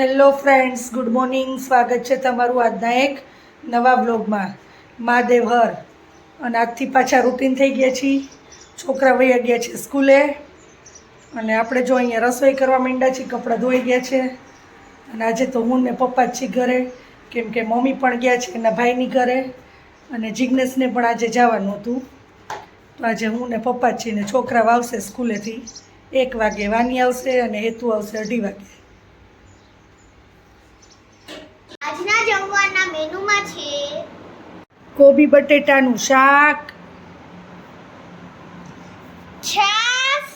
Hello friends, good morning. સ્વાગત છે તમારું આજના એક નવા વ્લોગમાં. મહાદેવ હર. અને આજથી પાછા રૂટીન થઈ ગયા છીએ. છોકરા વહી ગયા છે સ્કૂલે અને આપણે જો અહીંયા રસોઈ કરવા માંડ્યા છીએ. કપડાં ધોઈ ગયા છે અને આજે તો હું ને પપ્પા જ છીએ ઘરે, કેમ કે મમ્મી પણ ગયા છે એના ભાઈની ઘરે અને જિજ્ઞેશને પણ આજે જવાનું હતું. તો આજે હું ને પપ્પા જ છીએ ને છોકરા આવશે સ્કૂલેથી 1 વાગે. વાની આવશે અને હેતુ આવશે 2:30 વાગે. આજના જમવાના મેનુમાં છે કોબી બટેટાનું શાક, છાશ,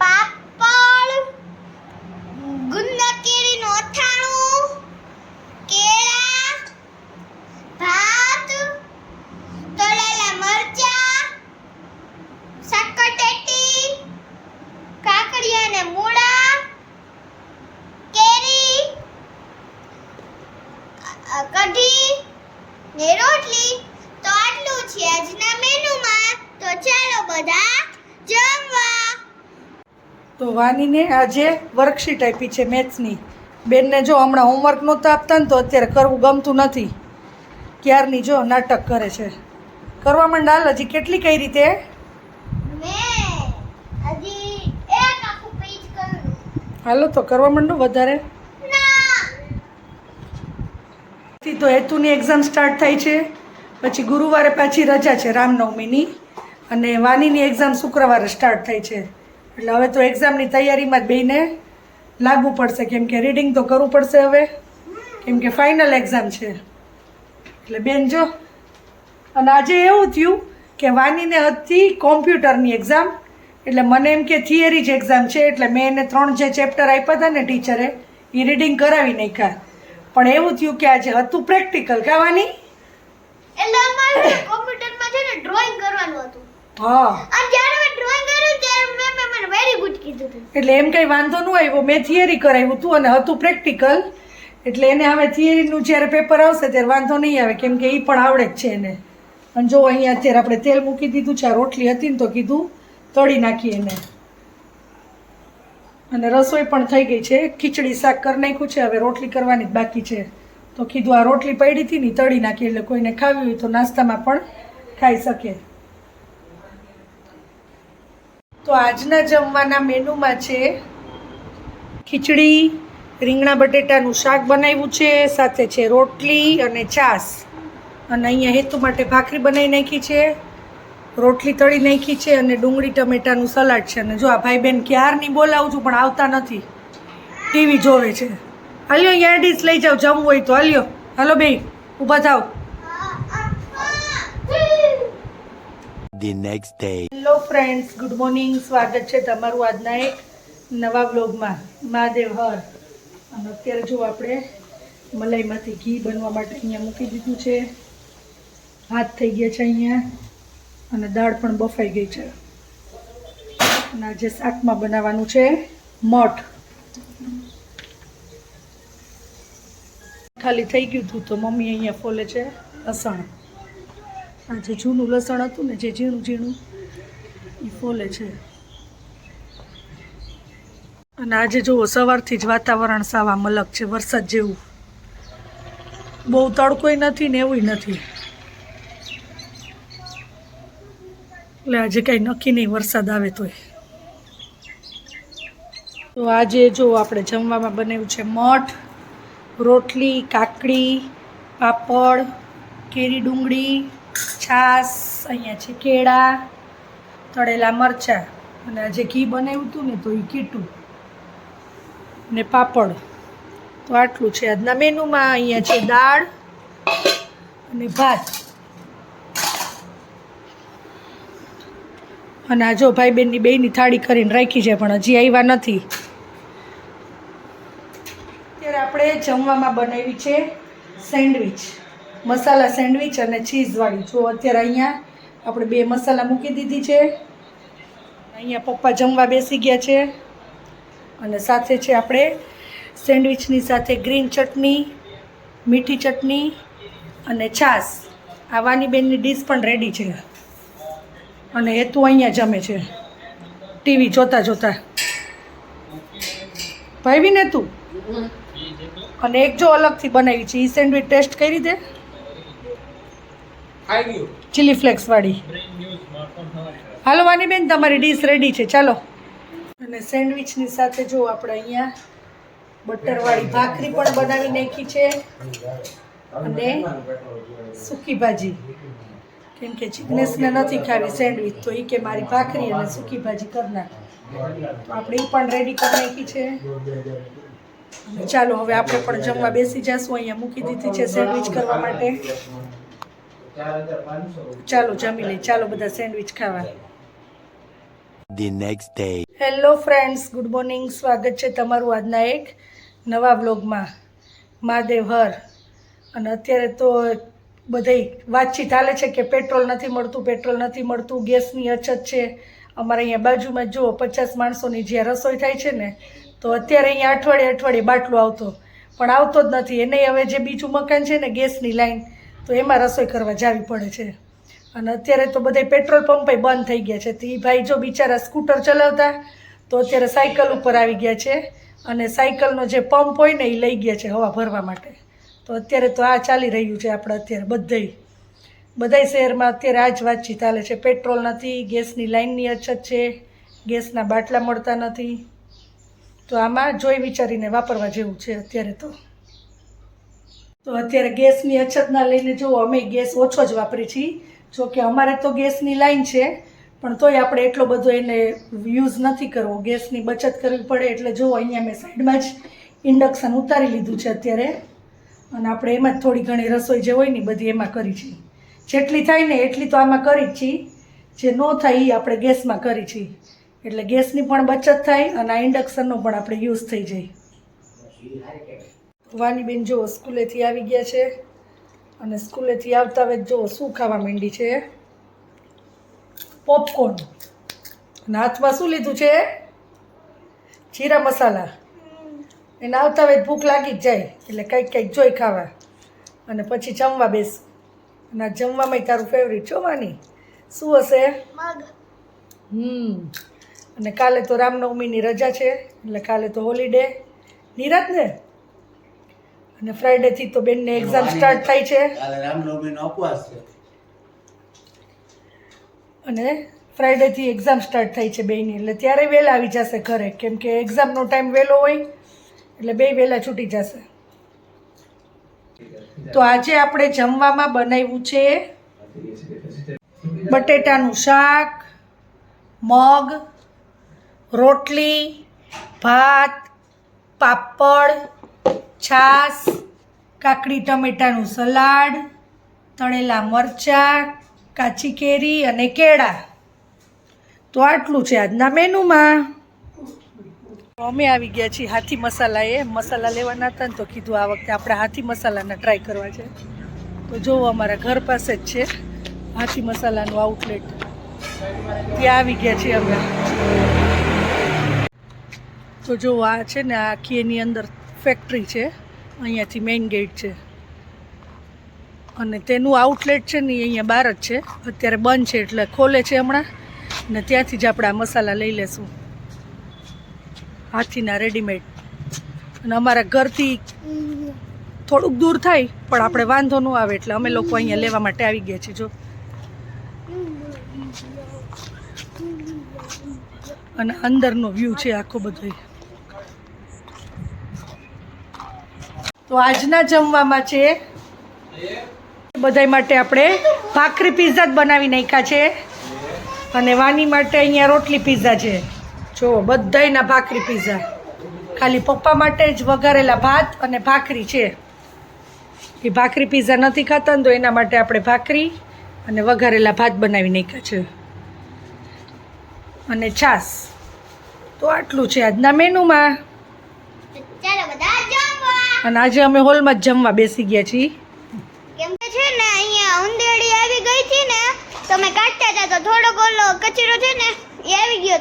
પાપડ, ગુંદા કેરીનું અથાણું, કેળા, ભાત, તળેલા મરચાં, સાકરટેટી, કાકડિયા અને મૂળા, કેરી, કઢી ને રોટલી. તો આટલું છે આજના મેનુમાં. તો ચાલો બધા જમવા. તો વાનીને આજે વર્કશીટ આપી છે મેથ્સની. બેનને જો હમણાં હોમવર્ક નહોતા આપતા ને તો અત્યારે કરવું ગમતું નથી. ક્યારની જો નાટક કરે છે. કરવા માંડ હાલ. હજી કેટલી કઈ રીતે? મેં હજી એક આખું પેજ કર્યું. હાલો તો કરવા માંડો વધારે. તો હેતુની એક્ઝામ સ્ટાર્ટ થાય છે, પછી ગુરુવારે પાછી રજા છે રામનવમીની, અને વાનીની એક્ઝામ શુક્રવારે સ્ટાર્ટ થાય છે. એટલે હવે તો એક્ઝામની તૈયારીમાં જ બેયને લાગવું પડશે, કેમ કે રીડિંગ તો કરવું પડશે હવે, કેમ કે ફાઇનલ એક્ઝામ છે. એટલે બેન જો, અને આજે એવું થયું કે વાનીને હતી કોમ્પ્યુટરની એક્ઝામ, એટલે મને એમ કે થિયરી જ એક્ઝામ છે, એટલે મેં એને 3 જે ચેપ્ટર આપ્યા હતા ને ટીચરે એ રીડિંગ કરાવી નાખ્યા. પણ એવું થયું કે આજે હતું પ્રેક્ટિકલ. કાવાની એટલે અમારે કોમ્પ્યુટરમાં છે ને ડ્રોઈંગ કરવાનું હતું. હા, અને જ્યારે મેં ડ્રોઈંગ કર્યું ત્યારે મેં મને વેરી ગુડ કીધું હતું. એટલે એમ કંઈ વાંધો ન આવ્યો. મેં થિયરી કરાવ્યું હતું અને હતું પ્રેક્ટિકલ, એટલે એને હવે થિયરીનું જ્યારે પેપર આવશે ત્યારે વાંધો નહીં આવે, કેમ કે એ પણ આવડે જ છે એને. અને જો અહીંયા અત્યારે આપણે તેલ મૂકી દીધું છે. આ રોટલી હતી ને તો કીધું તળી નાખીએ એને. અને રસોઈ પણ થઈ ગઈ છે. ખીચડી શાક કરી નાખ્યું છે, હવે રોટલી કરવાની જ બાકી છે. તો કીધું આ રોટલી પડી હતી ને તળી નાખી, એટલે કોઈને ખાવી હોય તો નાસ્તામાં પણ ખાઈ શકે. તો આજના જમવાના મેનુમાં છે ખીચડી, રીંગણા બટેટાનું શાક બનાવ્યું છે, સાથે છે રોટલી અને છાશ. અને અહીંયા હેતુ માટે ભાખરી બનાવી નાખી છે, રોટલી તળી નાખી છે અને ડુંગળી ટમેટાનું સલાડ છે. અને જો આ ભાઈ બેન ક્યારની બોલાવું છું પણ આવતા નથી, ટીવી જોવે છે. હાલ્યો અહીંયા ડીશ લઈ જાઓ, જમવું હોય તો. હાલ્યો, હાલો બે ઊભા થાવ. The next day. Hello friends, good morning. સ્વાગત છે તમારું આજના એક નવા બ્લોગમાં. મહાદેવ હર. અને અત્યારે જો આપણે મલાઈમાંથી ઘી બનવા માટે અહીંયા મૂકી દીધું છે. ભાત થઈ ગયા છે અહીંયા અને દાળ પણ બફાઈ ગઈ છે. અને આજે શાકમાં બનાવવાનું છે મઠ. ખાલી થઈ ગયું હતું તો મમ્મી અહીંયા ફોલે છે લસણ. આ જે જૂનું લસણ હતું ને, જે ઝીણું ઝીણું, એ ફોલે છે. અને આજે જુઓ સવારથી જ વાતાવરણ સાવ આમ અલગ છે, વરસાદ જેવું. બહુ તડકોય નથી ને એવું નથી, એટલે આજે કાંઈ નક્કી નહીં વરસાદ આવે તોય. તો આજે જો આપણે જમવામાં બનાવ્યું છે મઠ, રોટલી, કાકડી, પાપડ, કેરી ડુંગળી, છાશ, અહીંયા છે કેળા, તળેલા મરચાં, અને આજે ઘી બનાવ્યું હતું ને તો એ કીટું ને પાપડ. તો આટલું છે આજના મેનુમાં. અહીંયા છે દાળ અને ભાત. અને આ જો ભાઈ બહેનની બેયની થાળી કરીને રાખી છે પણ હજી આવ્યા નથી. અત્યારે આપણે જમવામાં બનાવી છે સેન્ડવિચ, મસાલા સેન્ડવિચ અને ચીઝવાળી. જો અત્યારે અહીંયા આપણે 2 મસાલા મૂકી દીધી છે. અહીંયા પપ્પા જમવા બેસી ગયા છે અને સાથે છે આપણે સેન્ડવિચની સાથે ગ્રીન ચટણી, મીઠી ચટણી અને છાશ. આ વાની બેનની ડીશ પણ રેડી છે. અને હેતુ અહીંયા જમે છે ટીવી જોતા જોતા. ભાઈ ને તું અને એક જો અલગથી બનાવી છે એ સેન્ડવિચ ટેસ્ટ કરી દે, ચીલી ફ્લેક્સ વાળી. હાલો વાનીબેન, તમારી ડીશ રેડી છે, ચાલો. અને સેન્ડવિચની સાથે જો આપણે અહીંયા બટરવાળી ભાખરી પણ બનાવી નાખી છે અને સૂકી ભાજી, કેમ કે જિગ્નેશને નથી ખાવી સેન્ડવિચ, તો એ કે મારી ભાખરી અને સૂકી ભાજી કરી નાખ, તો આપણે એ પણ રેડી કરી નાખી છે. ચાલો હવે આપણે પણ જમવા બેસી જઈશું. અહીંયા મૂકી દીધી છે સેન્ડવિચ કરવા માટે. ચાલો જમી લઈ, ચાલો બધા સેન્ડવિચ ખાવા. The next day. Hello friends, good morning. સ્વાગત છે તમારું આજના એક નવા વ્લોગમાં. મહાદેવ હર. અને અત્યારે તો બધી વાતચીત હાલે છે કે પેટ્રોલ નથી મળતું, ગેસની અછત છે. અમારે અહીંયા બાજુમાં જુઓ 50 માણસોની જ્યાં રસોઈ થાય છે ને, તો અત્યારે અહીંયા અઠવાડિયે બાટલો આવતો, પણ આવતો જ નથી. એને હવે જે બીજું મકાન છે ને ગેસની લાઈન, તો એમાં રસોઈ કરવા જાવી પડે છે. અને અત્યારે તો બધા પેટ્રોલ પંપે બંધ થઈ ગયા છે. તો એ ભાઈ જો બિચારા સ્કૂટર ચલાવતા, તો અત્યારે સાયકલ ઉપર આવી ગયા છે અને સાયકલનો જે પંપ હોય ને એ લઈ ગયા છે હવા ભરવા માટે. તો અત્યારે તો આ ચાલી રહ્યું છે આપણે અત્યારે બધાય શહેરમાં અત્યારે આ જ વાતચીત ચાલે છે. પેટ્રોલ નથી, ગેસની લાઇનની અછત છે, ગેસના બાટલા મળતા નથી. તો આમાં જોઈ વિચારીને વાપરવા જેવું છે અત્યારે તો અત્યારે ગેસની અછતના લઈને જો અમે ગેસ ઓછો જ વાપરીએ છીએ. જો કે અમારે તો ગેસની લાઈન છે, પણ તોય આપણે એટલો બધો એને યુઝ નથી કરવો, ગેસની બચત કરવી પડે. એટલે જો અહીંયા મેં સાઈડમાં જ ઇન્ડક્શન ઉતારી લીધું છે અત્યારે, અને આપણે એમાં જ થોડી ઘણી રસોઈ જે હોય ને બધી એમાં કરી છીએ. જેટલી થાય ને એટલી તો આમાં કરી જ છીએ, જે ન થાય એ આપણે ગેસમાં કરી છીએ. એટલે ગેસની પણ બચત થાય અને આ ઇન્ડક્શનનો પણ આપણે યુઝ થઈ જાય. વાનીબેન જો સ્કૂલેથી આવી ગયા છે અને સ્કૂલેથી આવતા હવે જો શું ખાવા માંડી છે, પોપકોર્ન. અને હાથમાં શું લીધું છે, જીરા મસાલા. એને આવતા હવે ભૂખ લાગી જ જાય એટલે કંઈક જોઈ ખાવા, અને પછી જમવા બેસ. અને આ જમવામાં તારું ફેવરિટ છો વાની શું હશે? અને કાલે તો રામનવમીની રજા છે એટલે કાલે તો હોલિડે નિરાત ને. અને ફ્રાઈડેથી તો બેનને એક્ઝામ સ્ટાર્ટ થાય છે. અને ફ્રાઈડેથી એક્ઝામ સ્ટાર્ટ થાય છે બેયની, એટલે ત્યારે વહેલા આવી જશે ઘરે, કેમ કે એક્ઝામનો ટાઈમ વહેલો હોય એટલે બે વહેલા છૂટી જશે. તો આજે આપણે જમવામાં બનાવ્યું છે બટેટાનું શાક, મગ, રોટલી, ભાત, પાપડ, છાશ, કાકડી ટમેટાનું સલાડ, તળેલા મરચાં, કાચી કેરી અને કેળા. તો આટલું છે આજના મેનુમાં. અમે આવી ગયા છીએ હાથી મસાલાએ. મસાલા લેવાના હતા ને તો કીધું આ વખતે આપણે હાથી મસાલાના ટ્રાય કરવા છે. તો જો અમારા ઘર પાસે જ છે હાથી મસાલાનું આઉટલેટ, ત્યાં આવી ગયા છીએ અમે. તો જો આ છે ને આખી એની અંદર ફેક્ટરી છે, અહીંયાથી મેઇન ગેટ છે અને તેનું આઉટલેટ છે ને અહીંયા બહાર જ છે. અત્યારે બંધ છે એટલે ખોલે છે હમણાં, ને ત્યાંથી જ આપણે આ મસાલા લઈ લેશું હાથીના રેડીમેડ. અને અમારા ઘરથી થોડુંક દૂર થાય પણ આપણે વાંધો ન આવે એટલે અમે લોકો અહીંયા લેવા માટે આવી ગયા છીએ. જો અને અંદરનો વ્યૂ છે આખો બધો. તો આજના જમવામાં છે બધાય માટે આપણે ભાખરી પીઝા જ બનાવી નાખ્યા છે, અને વાની માટે અહીંયા રોટલી પીઝા છે. જો બધાયના ભાખરી પીઝા, ખાલી પપ્પા માટે જ વઘારેલા ભાત અને ભાખરી છે. એ ભાખરી પીઝા નથી ખાતા ને તો એના માટે આપણે ભાખરી અને વઘારેલા ભાત બનાવી નાખ્યા છે અને છાશ. તો આટલું છે આજના મેનુમાં. અને આજે અમે હોલમાં જ જમવા બેસી ગયા છીએ. કેમ કે છે ને અહીંયા ઉંદેડી આવી ગઈ હતી ને, તો અમે કાઢતા હતા તો થોડોક ઓલો કચરો છે ને એ આવી ગયો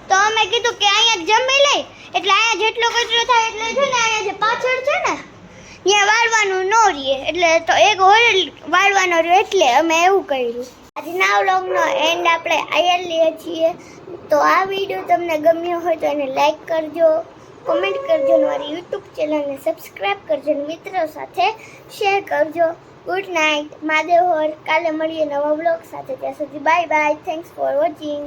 તો અમે કીધું કે અહીંયા જમી લઈ, એટલે અહીંયા જેટલો કચરો થાય એટલે છે ને અહીંયા જે પાછળ છે ને ત્યાં વાળવાનું ન રહીએ, એટલે તો એક હોલ વાળવાનો રહ્યો, એટલે અમે એવું કર્યું. આજના વ્લોગનો એન્ડ આપણે અહીંયા લઈએ છીએ. તો આ વિડીયો તમને ગમ્યો હોય તો એને લાઈક કરજો, કોમેન્ટ કરજો અને મારી યુટ્યુબ ચેનલને સબસ્ક્રાઈબ કરજો અને મિત્રો સાથે શેર કરજો. ગુડ નાઇટ, મહાદેવ હર. કાલે મળીએ નવા વ્લોગ સાથે. ત્યાં સુધી bye bye. Thanks for watching.